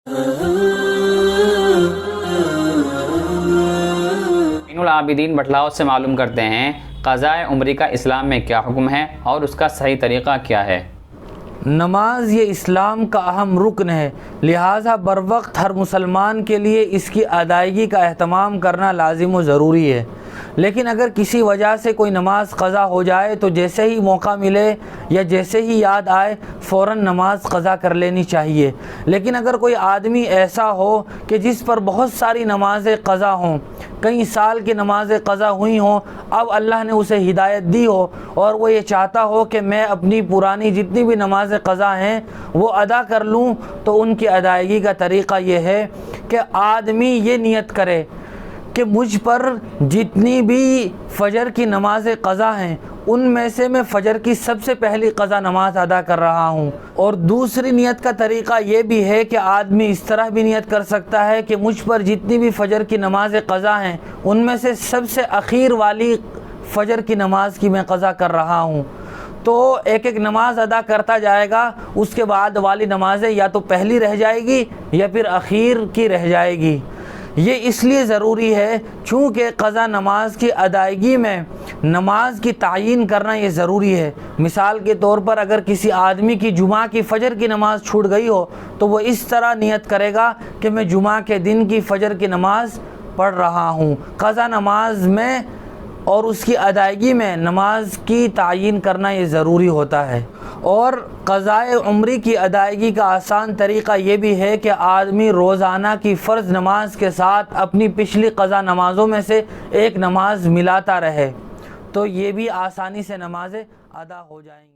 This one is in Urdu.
زین العابدین بٹلاؤ سے معلوم کرتے ہیں قضاء عمری کا اسلام میں کیا حکم ہے اور اس کا صحیح طریقہ کیا ہے۔ نماز یہ اسلام کا اہم رکن ہے، لہٰذا بر وقت ہر مسلمان کے لیے اس کی ادائیگی کا اہتمام کرنا لازم و ضروری ہے۔ لیکن اگر کسی وجہ سے کوئی نماز قضا ہو جائے تو جیسے ہی موقع ملے یا جیسے ہی یاد آئے فوراً نماز قضا کر لینی چاہیے۔ لیکن اگر کوئی آدمی ایسا ہو کہ جس پر بہت ساری نمازیں قضا ہوں، کئی سال کی نمازیں قضا ہوئی ہوں، اب اللہ نے اسے ہدایت دی ہو اور وہ یہ چاہتا ہو کہ میں اپنی پرانی جتنی بھی نمازیں قضا ہیں وہ ادا کر لوں، تو ان کی ادائیگی کا طریقہ یہ ہے کہ آدمی یہ نیت کرے کہ مجھ پر جتنی بھی فجر کی نمازیں قضا ہیں ان میں سے میں فجر کی سب سے پہلی قضا نماز ادا کر رہا ہوں۔ اور دوسری نیت کا طریقہ یہ بھی ہے کہ آدمی اس طرح بھی نیت کر سکتا ہے کہ مجھ پر جتنی بھی فجر کی نمازیں قضا ہیں ان میں سے سب سے اخیر والی فجر کی نماز کی میں قضا کر رہا ہوں۔ تو ایک ایک نماز ادا کرتا جائے گا، اس کے بعد والی نمازیں یا تو پہلی رہ جائے گی یا پھر اخیر کی رہ جائے گی۔ یہ اس لیے ضروری ہے چونکہ قضا نماز کی ادائیگی میں نماز کی تعیین کرنا یہ ضروری ہے۔ مثال کے طور پر اگر کسی آدمی کی جمعہ کی فجر کی نماز چھوٹ گئی ہو تو وہ اس طرح نیت کرے گا کہ میں جمعہ کے دن کی فجر کی نماز پڑھ رہا ہوں۔ قضا نماز میں اور اس کی ادائیگی میں نماز کی تعیین کرنا یہ ضروری ہوتا ہے۔ اور قضاء عمری کی ادائیگی کا آسان طریقہ یہ بھی ہے کہ آدمی روزانہ کی فرض نماز کے ساتھ اپنی پچھلی قضا نمازوں میں سے ایک نماز ملاتا رہے، تو یہ بھی آسانی سے نمازیں ادا ہو جائیں گی۔